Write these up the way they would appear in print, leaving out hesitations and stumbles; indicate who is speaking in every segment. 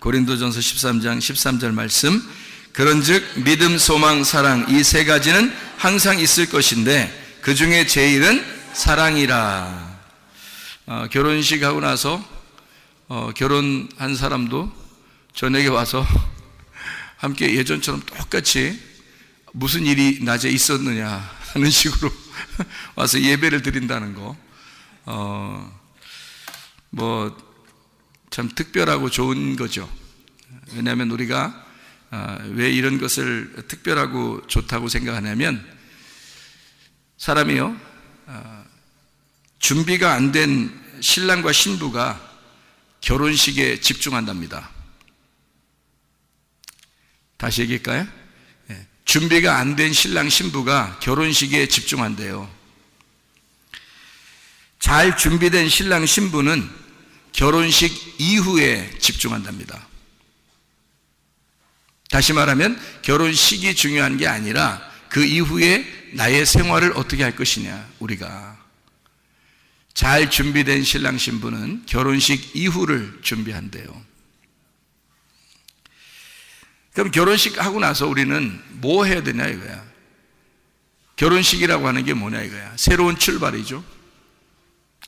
Speaker 1: 고린도전서 13장 13절 말씀, 그런즉 믿음, 소망, 사랑 이 세 가지는 항상 있을 것인데 그 중에 제일은 사랑이라. 결혼식 하고 나서 결혼한 사람도 저녁에 와서 함께 예전처럼 똑같이 무슨 일이 낮에 있었느냐 하는 식으로 와서 예배를 드린다는 거, 참 특별하고 좋은 거죠. 왜냐하면 우리가 왜 이런 것을 특별하고 좋다고 생각하냐면, 사람이요, 준비가 안 된 신랑과 신부가 결혼식에 집중한답니다. 다시 얘기할까요? 준비가 안 된 신랑 신부가 결혼식에 집중한대요. 잘 준비된 신랑 신부는 결혼식 이후에 집중한답니다. 다시 말하면 결혼식이 중요한 게 아니라 그 이후에 나의 생활을 어떻게 할 것이냐. 우리가 잘 준비된 신랑 신부는 결혼식 이후를 준비한대요. 그럼 결혼식 하고 나서 우리는 뭐 해야 되냐 이거야. 결혼식이라고 하는 게 뭐냐 이거야. 새로운 출발이죠.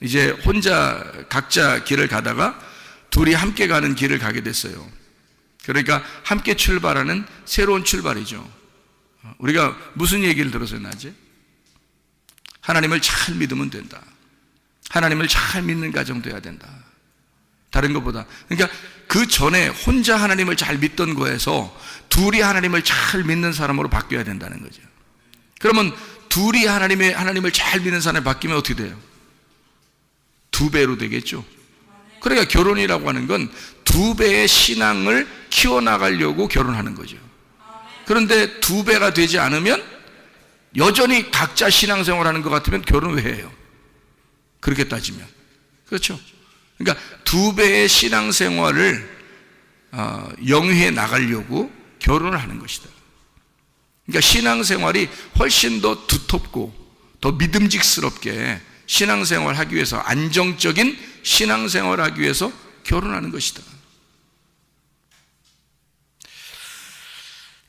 Speaker 1: 이제 혼자 각자 길을 가다가 둘이 함께 가는 길을 가게 됐어요. 그러니까 함께 출발하는 새로운 출발이죠. 우리가 무슨 얘기를 들었어요 낮에? 하나님을 잘 믿으면 된다. 하나님을 잘 믿는 가정 돼야 된다. 다른 것보다. 그러니까 그 전에 혼자 하나님을 잘 믿던 거에서 둘이 하나님을 잘 믿는 사람으로 바뀌어야 된다는 거죠. 그러면 둘이 하나님을 잘 믿는 사람이 바뀌면 어떻게 돼요? 2배로 되겠죠. 그러니까 결혼이라고 하는 건 2배의 신앙을 키워나가려고 결혼하는 거죠. 그런데 2배가 되지 않으면 여전히 각자 신앙생활 하는 것 같으면 결혼 왜 해요? 그렇게 따지면. 그렇죠. 그러니까 2배의 신앙생활을 영위해 나가려고 결혼을 하는 것이다. 그러니까 신앙생활이 훨씬 더 두텁고 더 믿음직스럽게 신앙생활 하기 위해서, 안정적인 신앙생활 하기 위해서 결혼하는 것이다.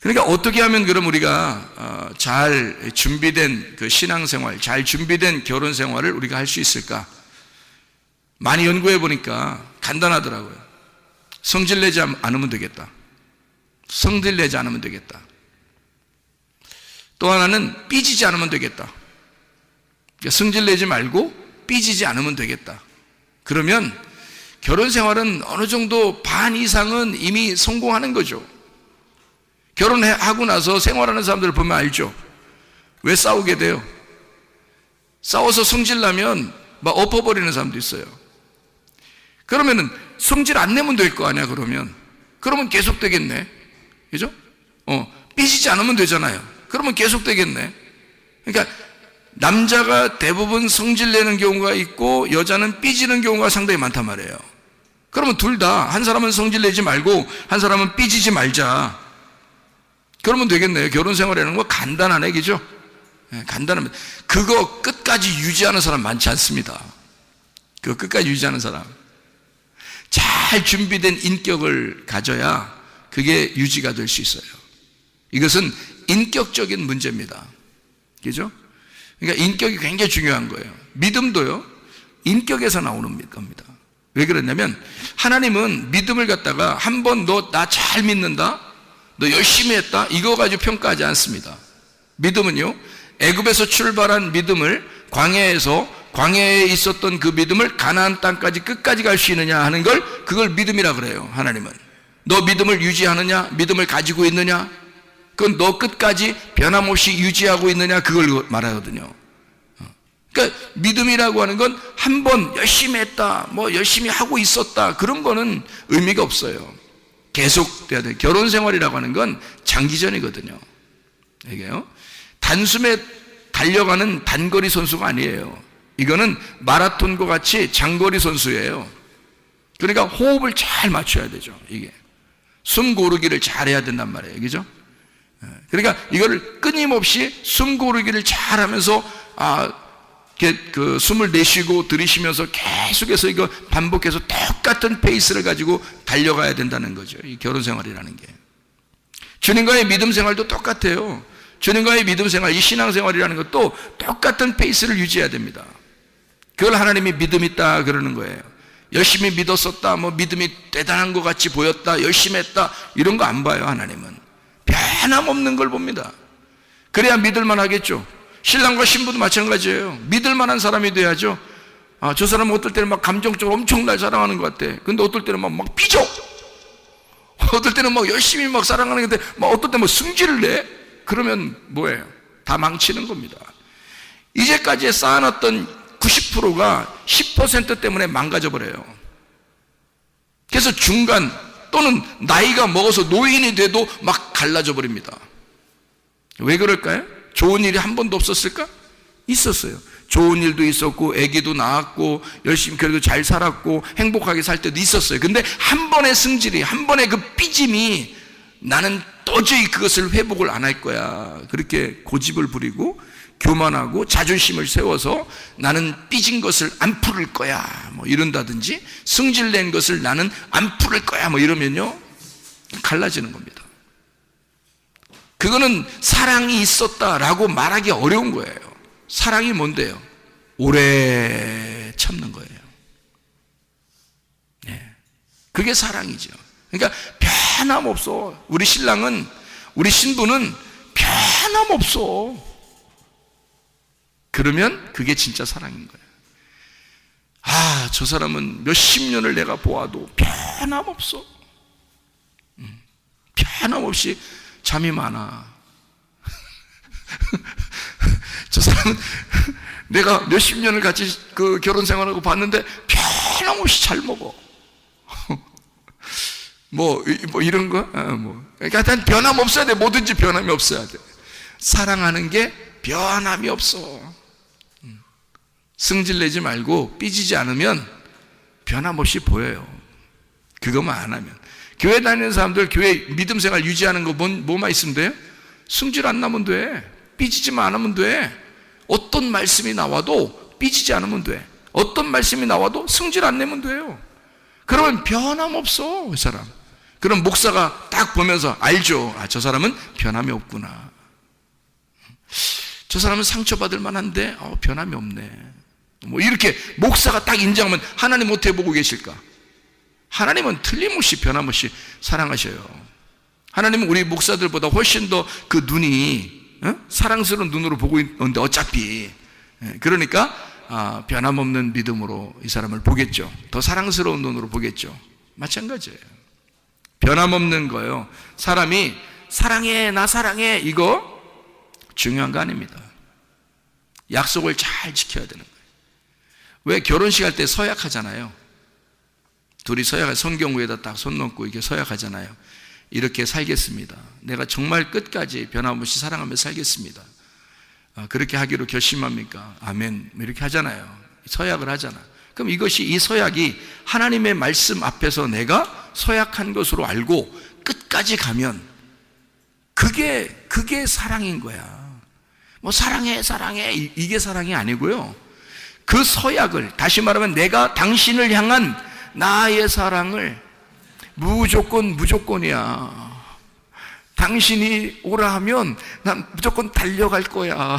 Speaker 1: 그러니까 어떻게 하면 그럼 우리가 잘 준비된 그 신앙생활, 잘 준비된 결혼생활을 우리가 할 수 있을까? 많이 연구해 보니까 간단하더라고요. 성질 내지 않으면 되겠다. 성질 내지 않으면 되겠다. 또 하나는 삐지지 않으면 되겠다. 성질 내지 말고 삐지지 않으면 되겠다. 그러면 결혼생활은 어느 정도 반 이상은 이미 성공하는 거죠. 결혼하고 나서 생활하는 사람들을 보면 알죠. 왜 싸우게 돼요? 싸워서 성질 나면 막 엎어버리는 사람도 있어요. 그러면은 성질 안 내면 될 거 아니야. 그러면 계속 되겠네. 그죠? 삐지지 않으면 되잖아요. 그러면 계속 되겠네. 그러니까 남자가 대부분 성질 내는 경우가 있고 여자는 삐지는 경우가 상당히 많단 말이에요. 그러면 둘 다, 한 사람은 성질 내지 말고 한 사람은 삐지지 말자. 그러면 되겠네요. 결혼 생활이라는 거 간단하네, 그죠? 간단합니다. 그거 끝까지 유지하는 사람 많지 않습니다. 그거 끝까지 유지하는 사람. 잘 준비된 인격을 가져야 그게 유지가 될 수 있어요. 이것은 인격적인 문제입니다. 그죠? 그러니까 인격이 굉장히 중요한 거예요. 믿음도요, 인격에서 나오는 겁니다. 왜 그러냐면 하나님은 믿음을 갖다가 한번 너 나 잘 믿는다, 너 열심히 했다, 이거 가지고 평가하지 않습니다. 믿음은요, 애굽에서 출발한 믿음을 광야에 있었던 그 믿음을 가나안 땅까지 끝까지 갈 수 있느냐 하는 걸, 그걸 믿음이라 그래요. 하나님은 너 믿음을 유지하느냐, 믿음을 가지고 있느냐, 그건 너 끝까지 변함없이 유지하고 있느냐, 그걸 말하거든요. 그러니까 믿음이라고 하는 건 한 번 열심히 했다, 열심히 하고 있었다, 그런 거는 의미가 없어요. 계속 돼야 돼요. 결혼 생활이라고 하는 건 장기전이거든요. 이게요, 단숨에 달려가는 단거리 선수가 아니에요. 이거는 마라톤과 같이 장거리 선수예요. 그러니까 호흡을 잘 맞춰야 되죠. 이게 숨 고르기를 잘 해야 된단 말이에요. 그죠? 그러니까 이거를 끊임없이 숨 고르기를 잘 하면서 그 숨을 내쉬고 들이쉬면서 계속해서 이거 반복해서 똑같은 페이스를 가지고 달려가야 된다는 거죠. 이 결혼 생활이라는 게. 주님과의 믿음 생활도 똑같아요. 주님과의 믿음 생활, 이 신앙 생활이라는 것도 똑같은 페이스를 유지해야 됩니다. 그걸 하나님이 믿음 있다 그러는 거예요. 열심히 믿었었다, 뭐 믿음이 대단한 것 같이 보였다, 열심히 했다, 이런 거 안 봐요. 하나님은 변함없는 걸 봅니다. 그래야 믿을만 하겠죠. 신랑과 신부도 마찬가지예요. 믿을만한 사람이 돼야죠. 저 사람은 어떨 때는 막 감정적으로 엄청 날 사랑하는 것 같아. 근데 어떨 때는 막 삐져. 어떨 때는 막 열심히 막 사랑하는 건데 막 어떨 때는 뭐 승질을 내. 그러면 뭐예요? 다 망치는 겁니다. 이제까지 쌓아놨던 90%가 10% 때문에 망가져 버려요. 그래서 중간 또는 나이가 먹어서 노인이 돼도 막 갈라져 버립니다. 왜 그럴까요? 좋은 일이 한 번도 없었을까? 있었어요. 좋은 일도 있었고 아기도 낳았고 열심히 그래도 잘 살았고 행복하게 살 때도 있었어요. 근데 한 번의 승질이, 한 번의 그 삐짐이 나는 도저히 그것을 회복을 안 할 거야, 그렇게 고집을 부리고 교만하고 자존심을 세워서 나는 삐진 것을 안 풀을 거야 뭐 이런다든지, 승질낸 것을 나는 안 풀을 거야 뭐 이러면요, 갈라지는 겁니다. 그거는 사랑이 있었다라고 말하기 어려운 거예요. 사랑이 뭔데요? 오래 참는 거예요. 네. 그게 사랑이죠. 그러니까 변함없어. 우리 신랑은, 우리 신부는 변함없어. 그러면 그게 진짜 사랑인 거예요. 저 사람은 몇십 년을 내가 보아도 변함없어. 변함없이 잠이 많아. 저 사람은 내가 몇십 년을 같이 그 결혼 생활하고 봤는데 변함없이 잘 먹어. 뭐 이런 거? 그러니까 일단 변함없어야 돼. 뭐든지 변함이 없어야 돼. 사랑하는 게 변함이 없어. 승질내지 말고 삐지지 않으면 변함없이 보여요. 그것만 안 하면. 교회 다니는 사람들, 교회 믿음 생활 유지하는 거 뭐만 있으면 돼요? 승질 안 나면 돼. 삐지지만 않으면 돼. 어떤 말씀이 나와도 삐지지 않으면 돼. 어떤 말씀이 나와도 승질 안 내면 돼요. 그러면 변함없어, 이 사람. 그럼 목사가 딱 보면서 알죠. 저 사람은 변함이 없구나. 저 사람은 상처받을 만한데 변함이 없네. 뭐 이렇게 목사가 딱 인정하면 하나님 어떻게 보고 계실까? 하나님은 틀림없이 변함없이 사랑하셔요. 하나님은 우리 목사들보다 훨씬 더 그 눈이 사랑스러운 눈으로 보고 있는데 어차피, 그러니까 변함없는 믿음으로 이 사람을 보겠죠. 더 사랑스러운 눈으로 보겠죠. 마찬가지예요. 변함없는 거예요. 사람이 사랑해, 나 사랑해, 이거 중요한 거 아닙니다. 약속을 잘 지켜야 되는 거예요. 왜 결혼식 할 때 서약하잖아요. 둘이 성경 위에다 딱 손 놓고 이렇게 서약하잖아요. 이렇게 살겠습니다. 내가 정말 끝까지 변함없이 사랑하며 살겠습니다. 그렇게 하기로 결심합니까? 아멘. 이렇게 하잖아요. 서약을 하잖아. 그럼 이 서약이 하나님의 말씀 앞에서 내가 서약한 것으로 알고 끝까지 가면 그게 사랑인 거야. 뭐 사랑해 이게 사랑이 아니고요. 그 서약을, 다시 말하면 내가 당신을 향한 나의 사랑을 무조건이야. 당신이 오라 하면 난 무조건 달려갈 거야.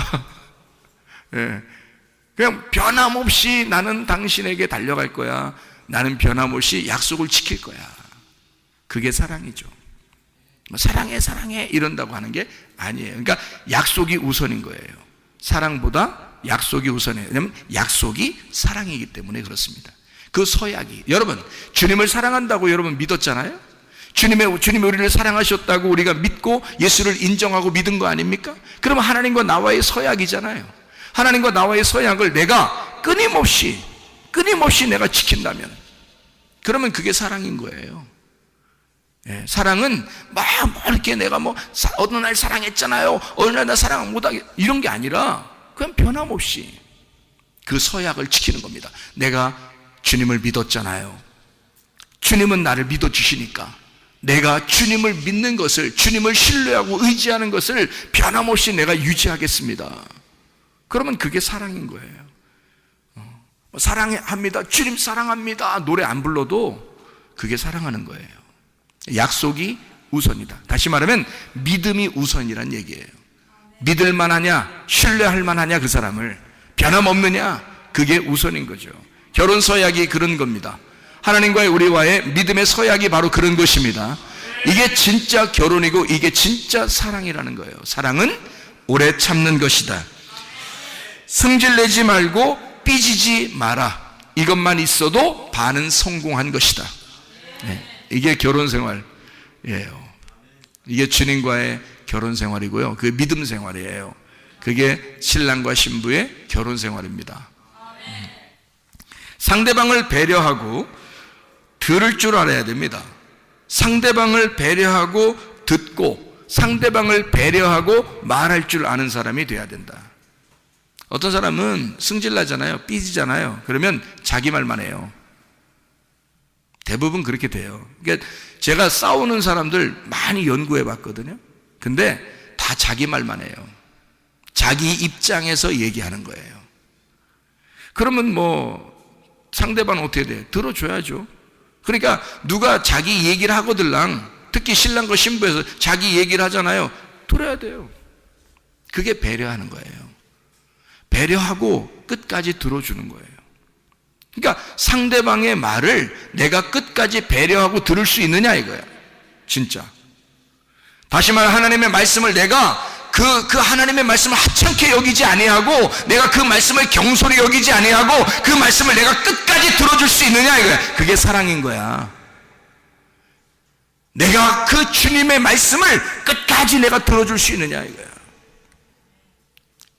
Speaker 1: 예. 그냥 변함없이 나는 당신에게 달려갈 거야. 나는 변함없이 약속을 지킬 거야. 그게 사랑이죠. 사랑해 이런다고 하는 게 아니에요. 그러니까 약속이 우선인 거예요. 사랑보다 약속이 우선이에요. 왜냐하면 약속이 사랑이기 때문에 그렇습니다. 그 서약이, 여러분 주님을 사랑한다고 여러분 믿었잖아요. 주님이 우리를 사랑하셨다고 우리가 믿고 예수를 인정하고 믿은 거 아닙니까? 그러면 하나님과 나와의 서약이잖아요. 하나님과 나와의 서약을 내가 끊임없이 내가 지킨다면, 그러면 그게 사랑인 거예요. 예, 사랑은 막 이렇게 내가 어느 날 사랑했잖아요, 어느 날 나 사랑 못하게, 이런 게 아니라 그냥 변함없이 그 서약을 지키는 겁니다. 내가 주님을 믿었잖아요. 주님은 나를 믿어주시니까 내가 주님을 믿는 것을, 주님을 신뢰하고 의지하는 것을 변함없이 내가 유지하겠습니다. 그러면 그게 사랑인 거예요. 사랑합니다, 주님 사랑합니다 노래 안 불러도 그게 사랑하는 거예요. 약속이 우선이다. 다시 말하면 믿음이 우선이란 얘기예요. 믿을 만하냐, 신뢰할 만하냐, 그 사람을 변함없느냐, 그게 우선인 거죠. 결혼 서약이 그런 겁니다. 하나님과의 우리와의 믿음의 서약이 바로 그런 것입니다. 이게 진짜 결혼이고 이게 진짜 사랑이라는 거예요. 사랑은 오래 참는 것이다. 승질내지 말고 삐지지 마라. 이것만 있어도 반은 성공한 것이다. 네, 이게 결혼 생활이에요. 이게 주님과의 결혼 생활이고요, 그 믿음 생활이에요. 그게 신랑과 신부의 결혼 생활입니다. 상대방을 배려하고 들을 줄 알아야 됩니다. 상대방을 배려하고 듣고 상대방을 배려하고 말할 줄 아는 사람이 돼야 된다. 어떤 사람은 승질나잖아요, 삐지잖아요. 그러면 자기 말만 해요. 대부분 그렇게 돼요. 그러니까 제가 싸우는 사람들 많이 연구해 봤거든요. 근데 다 자기 말만 해요. 자기 입장에서 얘기하는 거예요. 그러면 상대방은 어떻게 돼? 들어줘야죠. 그러니까 누가 자기 얘기를 하거들랑, 특히 신랑과 신부에서 자기 얘기를 하잖아요. 들어야 돼요. 그게 배려하는 거예요. 배려하고 끝까지 들어주는 거예요. 그러니까 상대방의 말을 내가 끝까지 배려하고 들을 수 있느냐 이거야, 진짜. 다시 말해, 하나님의 말씀을 내가 그 하나님의 말씀을 하찮게 여기지 아니하고, 내가 그 말씀을 경솔히 여기지 아니하고, 그 말씀을 내가 끝까지 들어줄 수 있느냐 이거야. 그게 사랑인 거야. 내가 그 주님의 말씀을 끝까지 내가 들어줄 수 있느냐 이거야.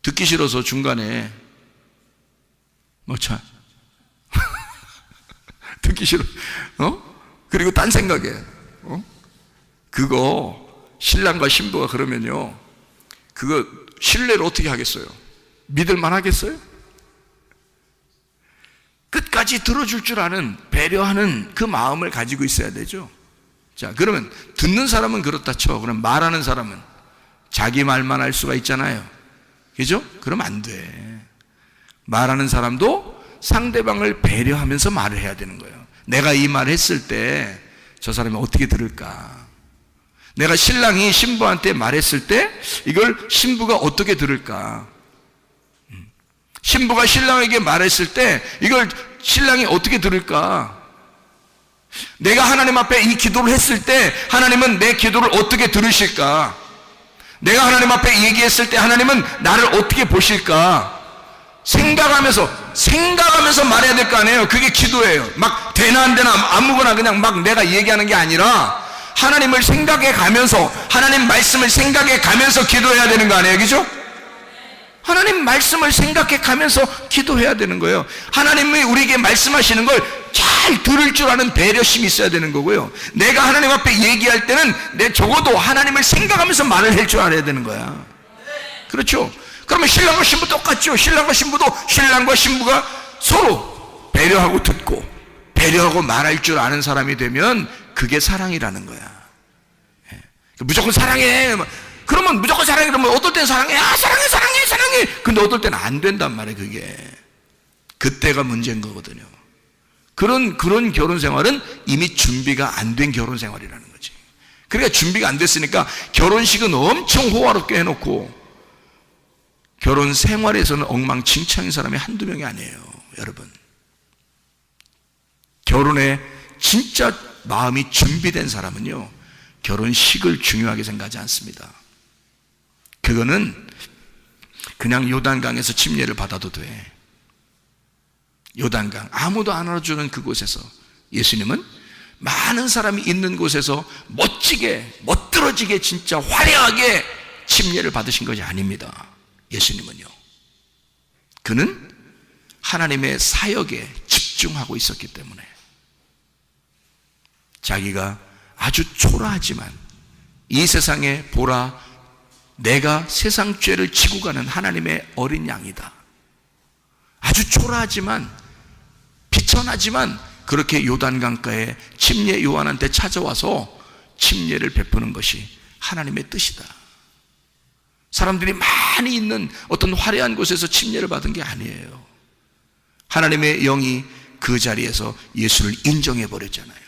Speaker 1: 듣기 싫어서 중간에 듣기 싫어, 그리고 딴 생각해. 그거 신랑과 신부가 그러면요, 그거 신뢰를 어떻게 하겠어요? 믿을만 하겠어요? 끝까지 들어줄 줄 아는, 배려하는 그 마음을 가지고 있어야 되죠. 자, 그러면 듣는 사람은 그렇다 쳐. 그럼 말하는 사람은 자기 말만 할 수가 있잖아요. 그죠? 그럼 안 돼. 말하는 사람도 상대방을 배려하면서 말을 해야 되는 거예요. 내가 이 말을 했을 때 저 사람이 어떻게 들을까? 내가 신랑이 신부한테 말했을 때 이걸 신부가 어떻게 들을까? 신부가 신랑에게 말했을 때 이걸 신랑이 어떻게 들을까? 내가 하나님 앞에 이 기도를 했을 때 하나님은 내 기도를 어떻게 들으실까? 내가 하나님 앞에 얘기했을 때 하나님은 나를 어떻게 보실까? 생각하면서 말해야 될 거 아니에요. 그게 기도예요. 막 되나 안 되나 아무거나 그냥 막 내가 얘기하는 게 아니라 하나님을 생각해 가면서, 하나님 말씀을 생각해 가면서 기도해야 되는 거 아니에요. 그죠? 하나님 말씀을 생각해 가면서 기도해야 되는 거예요. 하나님이 우리에게 말씀하시는 걸 잘 들을 줄 아는 배려심이 있어야 되는 거고요. 내가 하나님 앞에 얘기할 때는 내 적어도 하나님을 생각하면서 말을 할 줄 알아야 되는 거야. 그렇죠? 그러면 신랑과 신부 똑같죠. 신랑과 신부가 서로 배려하고 듣고 배려하고 말할 줄 아는 사람이 되면 그게 사랑이라는 거야. 무조건 사랑해. 그러면 무조건 사랑해. 그러면 어떨 땐 사랑해. 사랑해. 근데 어떨 때는 안 된단 말이에요. 그게. 그때가 문제인 거거든요. 그런 결혼 생활은 이미 준비가 안 된 결혼 생활이라는 거지. 그러니까 준비가 안 됐으니까 결혼식은 엄청 호화롭게 해놓고 결혼 생활에서는 엉망진창인 사람이 한두 명이 아니에요. 여러분, 결혼에 진짜 마음이 준비된 사람은요, 결혼식을 중요하게 생각하지 않습니다. 그거는 그냥 요단강에서 침례를 받아도 돼. 요단강, 아무도 안 알아주는 그곳에서 예수님은 많은 사람이 있는 곳에서 멋들어지게 진짜 화려하게 침례를 받으신 것이 아닙니다. 예수님은요, 그는 하나님의 사역에 집중하고 있었기 때문에 자기가 아주 초라하지만 이 세상에 보라, 내가 세상 죄를 지고 가는 하나님의 어린 양이다. 아주 초라하지만 비천하지만 그렇게 요단강가에 침례 요한한테 찾아와서 침례를 베푸는 것이 하나님의 뜻이다. 사람들이 많이 있는 어떤 화려한 곳에서 침례를 받은 게 아니에요. 하나님의 영이 그 자리에서 예수를 인정해 버렸잖아요.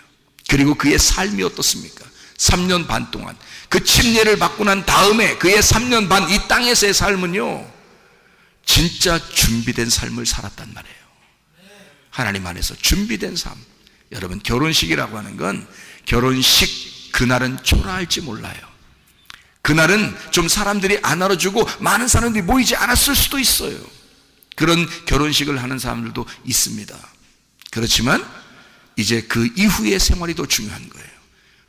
Speaker 1: 그리고 그의 삶이 어떻습니까? 3년 반 동안 그 침례를 받고 난 다음에 그의 3년 반 이 땅에서의 삶은요, 진짜 준비된 삶을 살았단 말이에요. 하나님 안에서 준비된 삶. 여러분, 결혼식이라고 하는 건, 결혼식 그날은 초라할지 몰라요. 그날은 좀 사람들이 안 알아주고 많은 사람들이 모이지 않았을 수도 있어요. 그런 결혼식을 하는 사람들도 있습니다. 그렇지만 이제 그 이후의 생활이 더 중요한 거예요.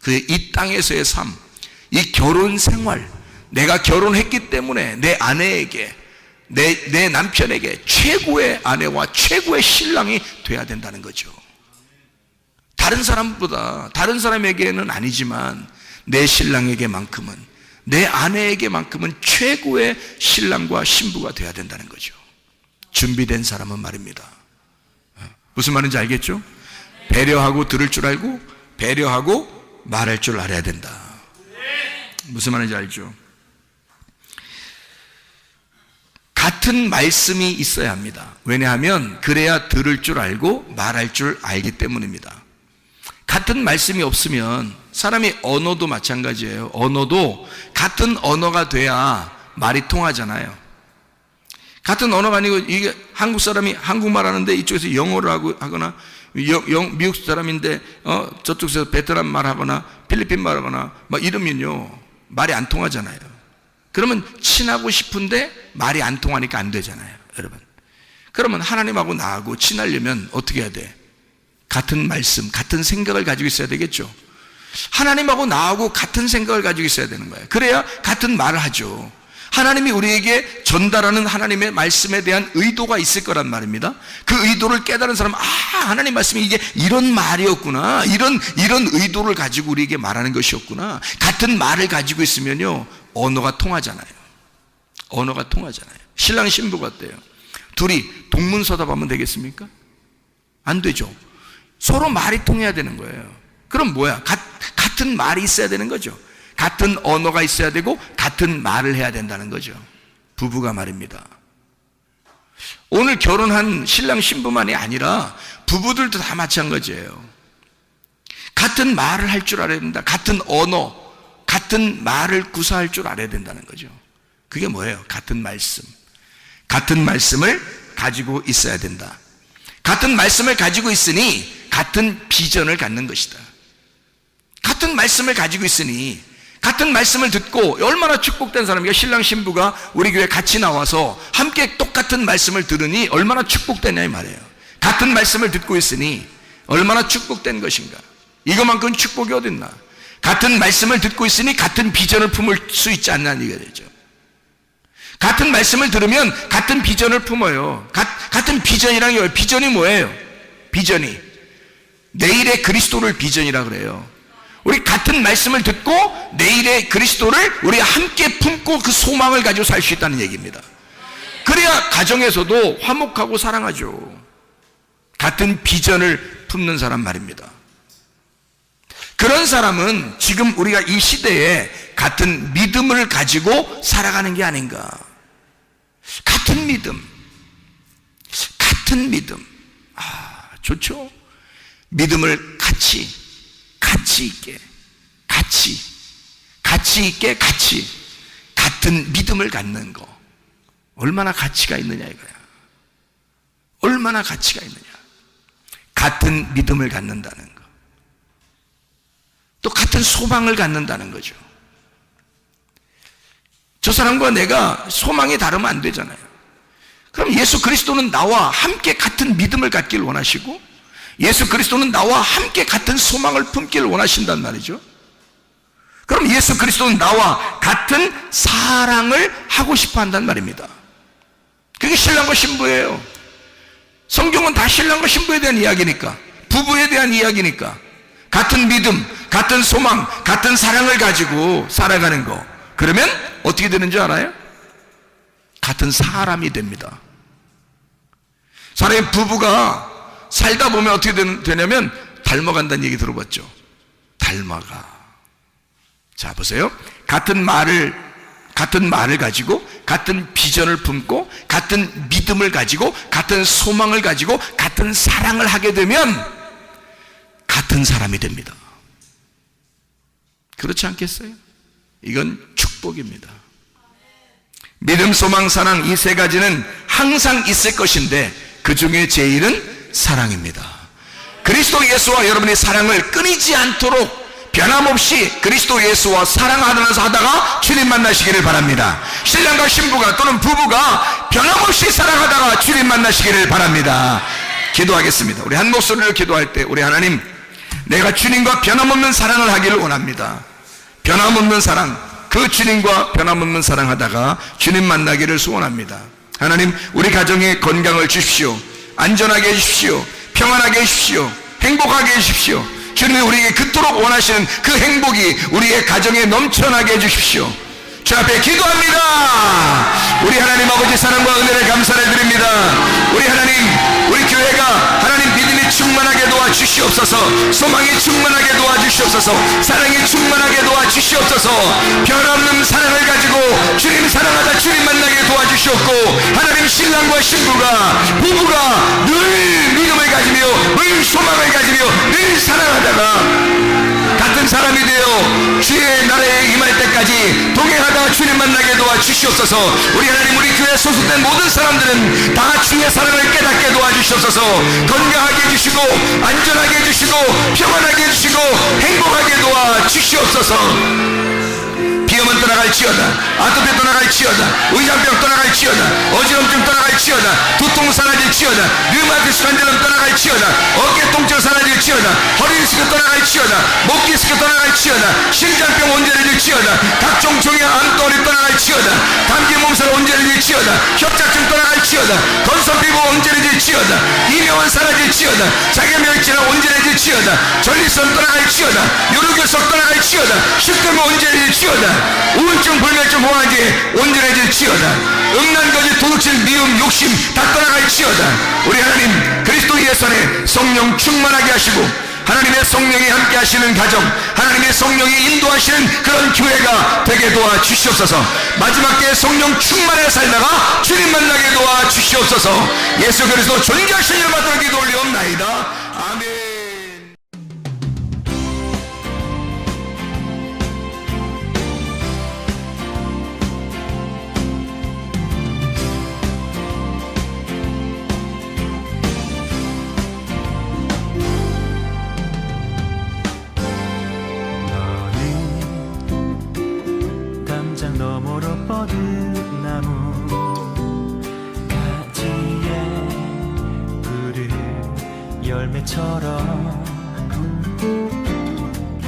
Speaker 1: 그의 이 땅에서의 삶, 이 결혼 생활, 내가 결혼했기 때문에 내 아내에게, 내 남편에게 최고의 아내와 최고의 신랑이 돼야 된다는 거죠. 다른 사람보다, 다른 사람에게는 아니지만 내 신랑에게만큼은, 내 아내에게만큼은 최고의 신랑과 신부가 돼야 된다는 거죠. 준비된 사람은 말입니다. 무슨 말인지 알겠죠? 배려하고 들을 줄 알고, 배려하고 말할 줄 알아야 된다. 무슨 말인지 알죠? 같은 말씀이 있어야 합니다. 왜냐하면 그래야 들을 줄 알고 말할 줄 알기 때문입니다. 같은 말씀이 없으면, 사람이 언어도 마찬가지예요. 언어도 같은 언어가 돼야 말이 통하잖아요. 같은 언어가 아니고, 이게 한국 사람이 한국말 하는데 이쪽에서 영어를 하거나, 미국 사람인데 저쪽에서 베트남 말 하거나 필리핀 말 하거나 막 이러면요, 말이 안 통하잖아요. 그러면 친하고 싶은데 말이 안 통하니까 안 되잖아요, 여러분. 그러면 하나님하고 나하고 친하려면 어떻게 해야 돼? 같은 말씀, 같은 생각을 가지고 있어야 되겠죠. 하나님하고 나하고 같은 생각을 가지고 있어야 되는 거예요. 그래야 같은 말을 하죠. 하나님이 우리에게 전달하는 하나님의 말씀에 대한 의도가 있을 거란 말입니다. 그 의도를 깨달은 사람은, 하나님 말씀이 이게 이런 말이었구나, 이런 의도를 가지고 우리에게 말하는 것이었구나. 같은 말을 가지고 있으면요, 언어가 통하잖아요. 언어가 통하잖아요. 신랑 신부가 어때요? 둘이 동문서답하면 되겠습니까? 안 되죠. 서로 말이 통해야 되는 거예요. 그럼 뭐야? 같은 말이 있어야 되는 거죠. 같은 언어가 있어야 되고 같은 말을 해야 된다는 거죠. 부부가 말입니다. 오늘 결혼한 신랑 신부만이 아니라 부부들도 다 마찬가지예요. 같은 말을 할 줄 알아야 된다. 같은 언어, 같은 말을 구사할 줄 알아야 된다는 거죠. 그게 뭐예요? 같은 말씀. 같은 말씀을 가지고 있어야 된다. 같은 말씀을 가지고 있으니 같은 비전을 갖는 것이다. 같은 말씀을 가지고 있으니, 같은 말씀을 듣고 얼마나 축복된 사람이에요. 신랑 신부가 우리 교회 같이 나와서 함께 똑같은 말씀을 들으니 얼마나 축복되냐 이 말이에요. 같은 말씀을 듣고 있으니 얼마나 축복된 것인가. 이거만큼 축복이 어딨나. 같은 말씀을 듣고 있으니 같은 비전을 품을 수 있지 않냐는 얘기가 되죠. 같은 말씀을 들으면 같은 비전을 품어요. 같은 비전이란 게 뭐예요? 비전이 뭐예요? 비전이 내일의 그리스도를 비전이라 그래요. 우리 같은 말씀을 듣고 내일의 그리스도를 우리 함께 품고 그 소망을 가지고 살 수 있다는 얘기입니다. 그래야 가정에서도 화목하고 사랑하죠. 같은 비전을 품는 사람 말입니다. 그런 사람은 지금 우리가 이 시대에 같은 믿음을 가지고 살아가는 게 아닌가. 같은 믿음, 같은 믿음. 좋죠. 믿음을 같이 있게, 같이 같은 믿음을 갖는 거. 얼마나 가치가 있느냐 이거야. 얼마나 가치가 있느냐. 같은 믿음을 갖는다는 거. 또 같은 소망을 갖는다는 거죠. 저 사람과 내가 소망이 다르면 안 되잖아요. 그럼 예수 그리스도는 나와 함께 같은 믿음을 갖기를 원하시고, 예수 그리스도는 나와 함께 같은 소망을 품기를 원하신단 말이죠. 그럼 예수 그리스도는 나와 같은 사랑을 하고 싶어 한단 말입니다. 그게 신랑과 신부예요. 성경은 다 신랑과 신부에 대한 이야기니까, 부부에 대한 이야기니까, 같은 믿음, 같은 소망, 같은 사랑을 가지고 살아가는 거. 그러면 어떻게 되는 줄 알아요? 같은 사람이 됩니다. 사람의 부부가 살다 보면 어떻게 되냐면 닮아간다는 얘기 들어봤죠? 닮아가. 자, 보세요. 같은 같은 말을 가지고, 같은 비전을 품고, 같은 믿음을 가지고, 같은 소망을 가지고, 같은 사랑을 하게 되면 같은 사람이 됩니다. 그렇지 않겠어요? 이건 축복입니다. 믿음, 소망, 사랑, 이 세 가지는 항상 있을 것인데 그 중에 제일은 사랑입니다. 그리스도 예수와 여러분의 사랑을 끊이지 않도록 변함없이 그리스도 예수와 사랑하면서 하다가 주님 만나시기를 바랍니다. 신랑과 신부가 또는 부부가 변함없이 사랑하다가 주님 만나시기를 바랍니다. 기도하겠습니다. 우리 한 목소리로 기도할 때, 우리 하나님, 내가 주님과 변함없는 사랑을 하기를 원합니다. 변함없는 사랑, 그 주님과 변함없는 사랑하다가 주님 만나기를 소원합니다. 하나님, 우리 가정에 건강을 주십시오. 안전하게 해주십시오. 평안하게 해주십시오. 행복하게 해주십시오. 주님이 우리에게 그토록 원하시는 그 행복이 우리의 가정에 넘쳐나게 해주십시오. 주 앞에 기도합니다. 우리 하나님 아버지 사랑과 은혜를 감사를 드립니다. 우리 하나님, 우리 교회가 하나님 믿음이 충만하게 도와주시옵소서. 소망이 충만하게 도와주시옵소서. 사랑이 충만하게 도와주시옵소서. 변함없는 사랑을 가지고 주님 사랑하다 주님 만나게 도와주시옵고, 하나님 신랑과 신부가, 부부가 늘 믿음을 가지며 늘 소망을 가지며 늘 사랑하다가 같은 사람이 되어 주의 나라에 임할 때까지 동행하다 주님 만나게 도와주시옵소서. 우리 하나님, 우리 교회 소속된 모든 사람들은 다 주의 사랑을 깨닫게 도와주시옵소서. 건강하게 해주시고 안전하게 해주시고 평안하게 해주시고 행복하게 도와주시옵소서. 비염은 떠나갈지어다. 아토피 떠나갈지어다. 의장병 떠나갈지어다. 어지럼증 떠나갈지어다. 두통 사라질지어다. 류마티스 관절염 떠나갈지어다. 어깨 통증 사라질지어다. 허리 디스크 떠나갈지어다. 목 디스크 떠나갈지어다. 심장병 온전해질지어다. 각종 종양 암덩어리 떠나갈지어다. 감기 몸살 온전해질지어다. 협착증 떠나갈지어다. 건선 피부 온전해질지어다. 이명은 사라질지어다. 자기면역질환 온전해질지어다. 전립선 떠나갈지어다. 요로결석 떠나갈지어다. 식도염 온전해질지어다. 우울증, 불면증, 호환기 온전해질지어다. 음란거지, 도둑질, 미움, 욕심 다 떠나갈지어다. 우리 하나님, 그리스도 예수 안에 성령 충만하게 하시고 하나님의 성령이 함께 하시는 가정, 하나님의 성령이 인도하시는 그런 교회가 되게 도와주시옵소서. 마지막 때에 성령 충만하게 살다가 주님 만나게 도와주시옵소서. 예수 그리스도 존귀하신 이름 받들어 기도 올리옵나이다. 아멘.
Speaker 2: 너머로 뻗은 나무 가지에 푸른 열매처럼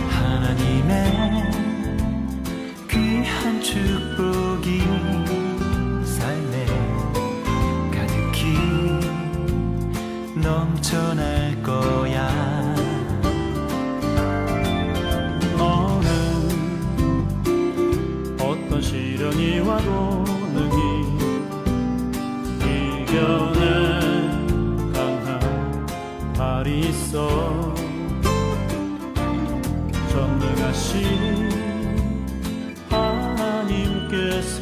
Speaker 2: 하나님의 귀한 축복이 삶에 가득히 넘쳐날 거야. 시련이 와도 능히 이겨낼 강한 발이 있어. 전능하신 하나님께서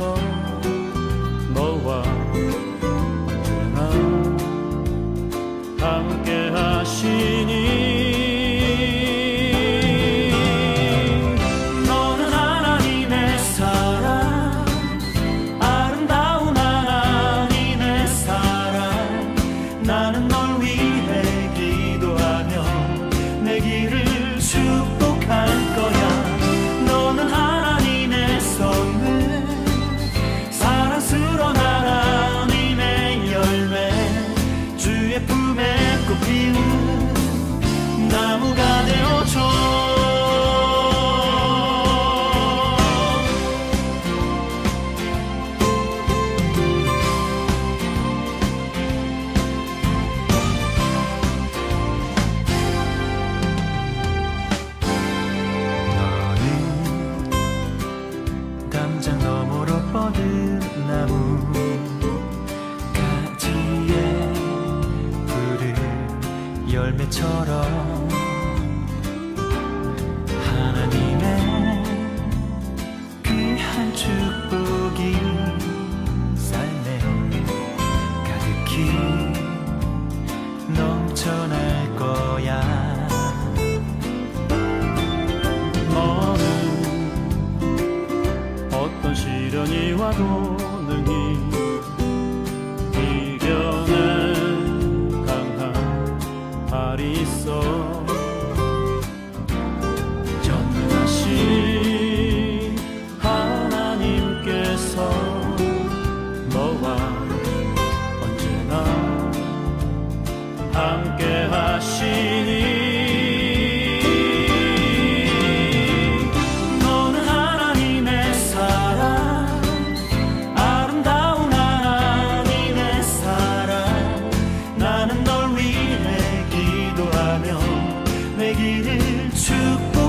Speaker 2: 너와 언제나 함께 하시니 나무가 되어줘. 시련이 와도 능히 이겨낸 강한 발이 있어 전능하신 하나님께서 너와 언제나 함께 하시니 너는 하나님의 사랑 아름다운 하나님의 사랑 나는 널 위해 기도하며 내 길을 축복